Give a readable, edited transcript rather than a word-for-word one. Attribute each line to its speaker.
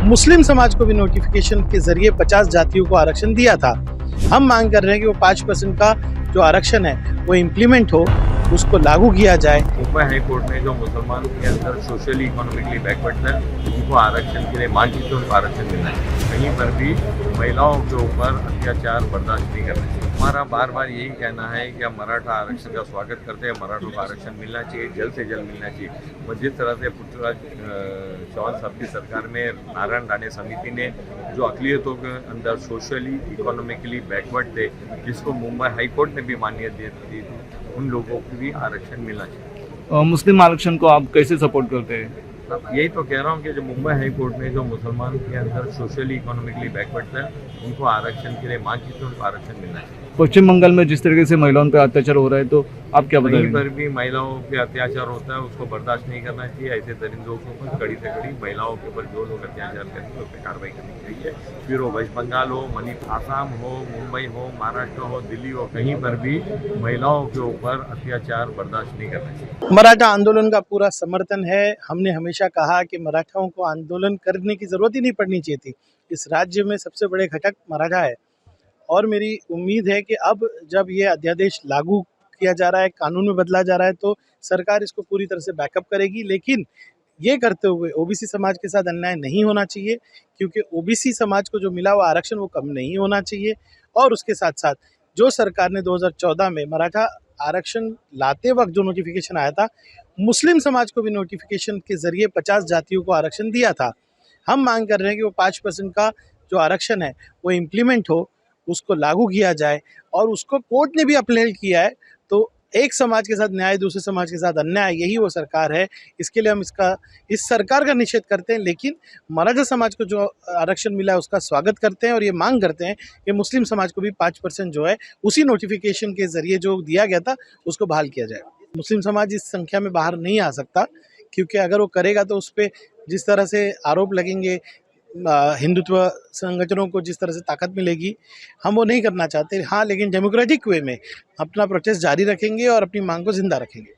Speaker 1: मुस्लिम समाज को भी नोटिफिकेशन के जरिए 50 जातियों को आरक्षण दिया था। हम मांग कर रहे हैं कि वो 5% का जो आरक्षण है वो इम्प्लीमेंट हो, उसको लागू किया जाए।
Speaker 2: मुंबई हाई कोर्ट ने जो मुसलमानों के अंदर सोशली इकोनॉमिकली बैकवर्ड है उनको आरक्षण के लिए मांग की तो उनको आरक्षण मिलना चाहिए। कहीं पर भी महिलाओं के ऊपर अत्याचार बर्दाश्त नहीं करना चाहिए। हमारा बार बार यही कहना है कि हम मराठा आरक्षण का स्वागत करते हैं। मराठों को आरक्षण मिलना चाहिए, जल्द से जल्द मिलना चाहिए। और जिस तरह से पृथ्वीराज चौहान साहब की सरकार में नारायण राणे समिति ने जो अकलियतों के अंदर सोशली इकोनॉमिकली बैकवर्ड थे, जिसको मुंबई हाई कोर्ट ने भी मान्यता दी थी, उन लोगों को भी आरक्षण मिलना चाहिए।
Speaker 3: मुस्लिम आरक्षण को आप कैसे सपोर्ट करते हैं?
Speaker 2: अब यही तो कह रहा हूँ कि जो मुंबई हाई कोर्ट ने जो मुसलमान के अंदर सोशली इकोनॉमिकली बैकवर्ड है उनको आरक्षण के लिए मांग की तो उनको आरक्षण मिलना चाहिए।
Speaker 3: पश्चिम बंगाल में जिस तरीके से महिलाओं पर अत्याचार हो रहा है, तो आप क्या
Speaker 2: कहीं
Speaker 3: बताएंगे?
Speaker 2: पर भी महिलाओं पे अत्याचार होता है उसको बर्दाश्त नहीं करना चाहिए। ऐसे दरिंदों के ऊपर कड़ी से कड़ी महिलाओं के ऊपर जो लोग अत्याचार करते हैं उस पर कार्रवाई करनी चाहिए। फिर वो वेस्ट बंगाल हो, मणिपुर, आसाम हो, मुंबई हो, महाराष्ट्र हो, दिल्ली हो, कहीं पर भी महिलाओं के ऊपर अत्याचार बर्दाश्त नहीं करना चाहिए।
Speaker 1: मराठा आंदोलन का पूरा समर्थन है। हमने हमेशा कहा कि मराठाओं को आंदोलन करने की जरूरत ही नहीं पड़नी चाहिए थी। इस राज्य में सबसे बड़े घटक मराठा है और मेरी उम्मीद है कि अब जब ये अध्यादेश लागू किया जा रहा है, कानून में बदला जा रहा है, तो सरकार इसको पूरी तरह से बैकअप करेगी। लेकिन ये करते हुए ओबीसी समाज के साथ अन्याय नहीं होना चाहिए, क्योंकि ओबीसी समाज को जो मिला हुआ आरक्षण वो कम नहीं होना चाहिए। और उसके साथ साथ जो सरकार ने 2014 में मराठा आरक्षण लाते वक्त जो नोटिफिकेशन आया था, मुस्लिम समाज को भी नोटिफिकेशन के जरिए 50 जातियों को आरक्षण दिया था। हम मांग कर रहे हैं कि वो 5% का जो आरक्षण है वो इम्प्लीमेंट हो, उसको लागू किया जाए। और उसको कोर्ट ने भी अपील किया है। तो एक समाज के साथ न्याय, दूसरे समाज के साथ अन्याय, यही वो सरकार है। इसके लिए हम इस सरकार का निषेध करते हैं। लेकिन मराठा समाज को जो आरक्षण मिला है उसका स्वागत करते हैं और ये मांग करते हैं कि मुस्लिम समाज को भी 5% जो है उसी नोटिफिकेशन के जरिए जो दिया गया था उसको बहाल किया जाए। मुस्लिम समाज इस संख्या में बाहर नहीं आ सकता, क्योंकि अगर वो करेगा तो उस पर जिस तरह से आरोप लगेंगे, हिंदुत्व संगठनों को जिस तरह से ताकत मिलेगी, हम वो नहीं करना चाहते। हाँ, लेकिन डेमोक्रेटिक वे में अपना प्रोटेस्ट जारी रखेंगे और अपनी मांग को जिंदा रखेंगे।